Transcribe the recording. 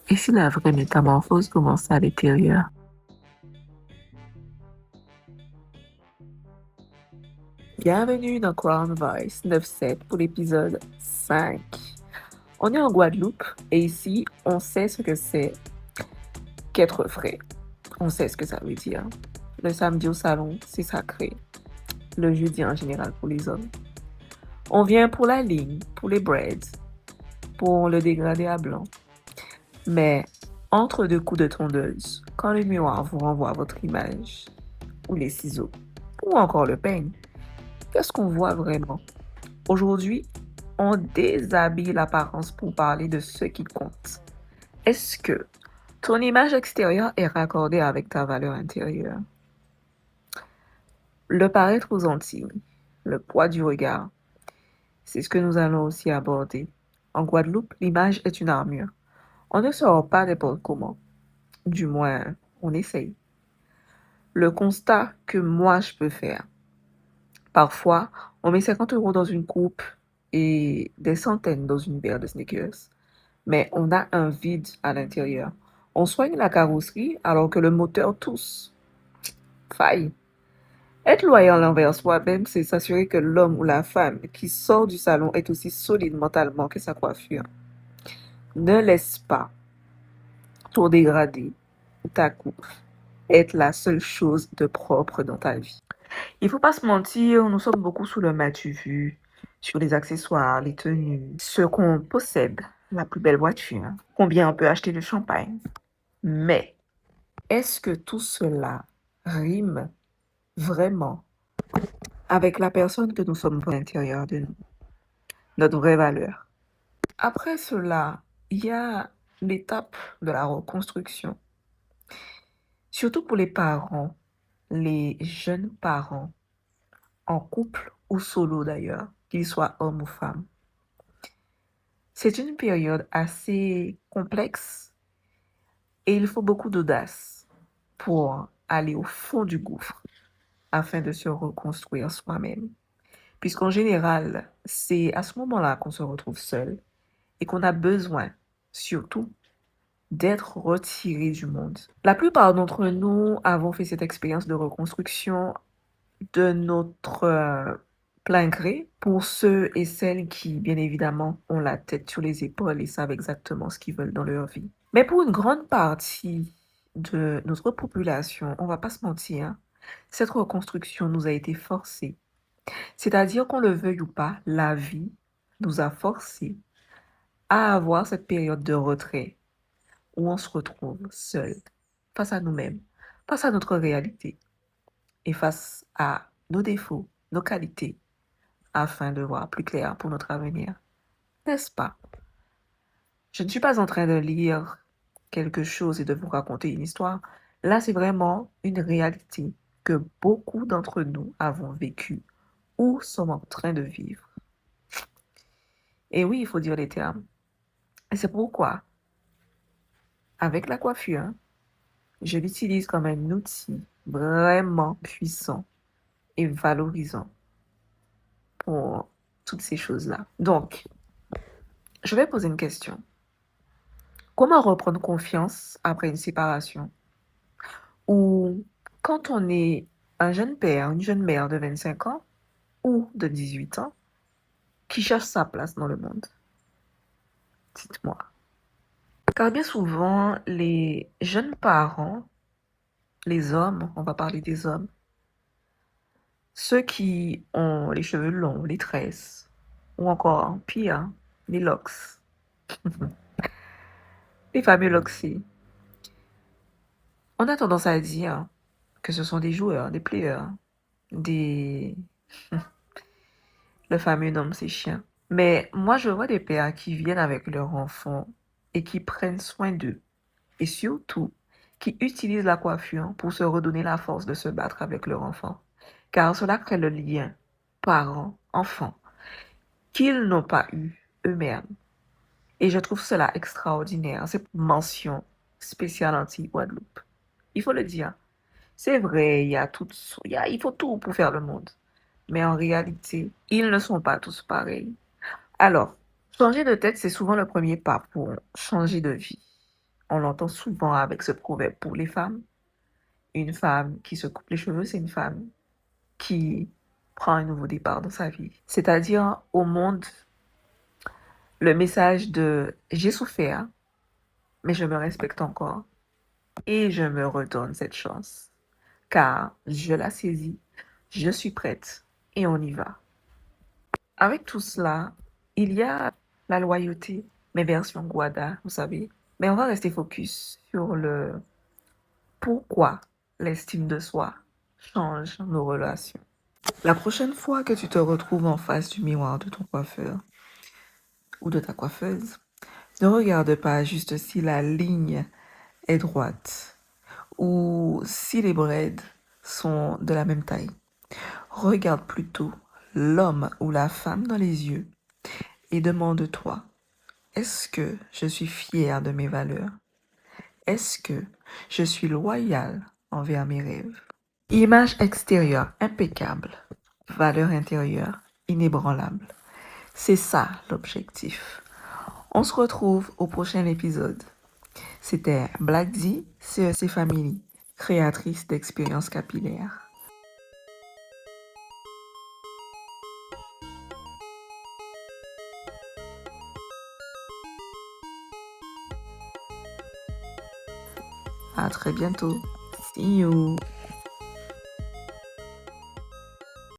Et si la vraie métamorphose commence à l'intérieur? Bienvenue dans Crown Voice 9-7 pour l'épisode 5. On est en Guadeloupe et ici, on sait ce que c'est qu'être frais. On sait ce que ça veut dire. Le samedi au salon, c'est sacré. Le jeudi en général pour les hommes. On vient pour la ligne, pour les braids, pour le dégradé à blanc. Mais entre deux coups de tondeuse, quand le miroir vous renvoie votre image, ou les ciseaux, ou encore le peigne, qu'est-ce qu'on voit vraiment? Aujourd'hui, on déshabille l'apparence pour parler de ce qui compte. Est-ce que ton image extérieure est raccordée avec ta valeur intérieure? Le paraître aux Antilles, le poids du regard, c'est ce que nous allons aussi aborder. En Guadeloupe, l'image est une armure. On ne sort pas n'importe comment. Du moins, on essaye. Le constat que moi je peux faire. Parfois, on met 50 € dans une coupe et des centaines dans une paire de sneakers. Mais on a un vide à l'intérieur. On soigne la carrosserie alors que le moteur tousse. Faille. Être loyal envers soi-même, c'est s'assurer que l'homme ou la femme qui sort du salon est aussi solide mentalement que sa coiffure. Ne laisse pas ton dégradé ou ta coupe être la seule chose de propre dans ta vie. Il faut pas se mentir, nous sommes beaucoup sous le m'as-tu vu, sur les accessoires, les tenues, ce qu'on possède, la plus belle voiture, combien on peut acheter de champagne. Mais est-ce que tout cela rime vraiment avec la personne que nous sommes à l'intérieur de nous, notre vraie valeur? Après cela, il y a l'étape de la reconstruction, surtout pour les parents, les jeunes parents, en couple ou solo d'ailleurs, qu'ils soient hommes ou femmes. C'est une période assez complexe et il faut beaucoup d'audace pour aller au fond du gouffre afin de se reconstruire soi-même. Puisqu'en général, c'est à ce moment-là qu'on se retrouve seul et qu'on a besoin, surtout, d'être retiré du monde. La plupart d'entre nous avons fait cette expérience de reconstruction de notre plein gré pour ceux et celles qui, bien évidemment, ont la tête sur les épaules et savent exactement ce qu'ils veulent dans leur vie. Mais pour une grande partie de notre population, on va pas se mentir, cette reconstruction nous a été forcée. C'est-à-dire qu'on le veuille ou pas, la vie nous a forcés à avoir cette période de retrait où on se retrouve seul, face à nous-mêmes, face à notre réalité et face à nos défauts, nos qualités, afin de voir plus clair pour notre avenir. N'est-ce pas? Je ne suis pas en train de lire quelque chose et de vous raconter une histoire. Là, c'est vraiment une réalité que beaucoup d'entre nous avons vécue ou sommes en train de vivre. Et oui, il faut dire les termes. Et c'est pourquoi, avec la coiffure, je l'utilise comme un outil vraiment puissant et valorisant pour toutes ces choses-là. Donc, je vais poser une question. Comment reprendre confiance après une séparation? Ou quand on est un jeune père, une jeune mère de 25 ans ou de 18 ans qui cherche sa place dans le monde? Dites-moi. Car bien souvent, les jeunes parents, les hommes, on va parler des hommes, ceux qui ont les cheveux longs, les tresses, ou encore pire, les locks, les fameux loxies, on a tendance à dire que ce sont des joueurs, des players, des... le fameux nom c'est chien. Mais moi, je vois des pères qui viennent avec leurs enfants et qui prennent soin d'eux. Et surtout, qui utilisent la coiffure pour se redonner la force de se battre avec leur enfant. Car cela crée le lien parents-enfants qu'ils n'ont pas eu eux-mêmes. Et je trouve cela extraordinaire, cette mention spéciale anti-Guadeloupe. Il faut le dire. C'est vrai, il faut tout pour faire le monde. Mais en réalité, ils ne sont pas tous pareils. Alors, changer de tête, c'est souvent le premier pas pour changer de vie. On l'entend souvent avec ce proverbe pour les femmes. Une femme qui se coupe les cheveux, c'est une femme qui prend un nouveau départ dans sa vie. C'est-à-dire au monde, le message de j'ai souffert, mais je me respecte encore et je me redonne cette chance. Car je la saisis, je suis prête et on y va. Avec tout cela, il y a la loyauté, mes versions Guada, vous savez. Mais on va rester focus sur le pourquoi l'estime de soi change nos relations. La prochaine fois que tu te retrouves en face du miroir de ton coiffeur ou de ta coiffeuse, ne regarde pas juste si la ligne est droite ou si les braids sont de la même taille. Regarde plutôt l'homme ou la femme dans les yeux et demande-toi, est-ce que je suis fière de mes valeurs? Est-ce que je suis loyale envers mes rêves? Image extérieure impeccable, valeur intérieure inébranlable. C'est ça l'objectif. On se retrouve au prochain épisode. C'était Black D, CEC Family, créatrice d'expériences capillaires. À très bientôt. See you.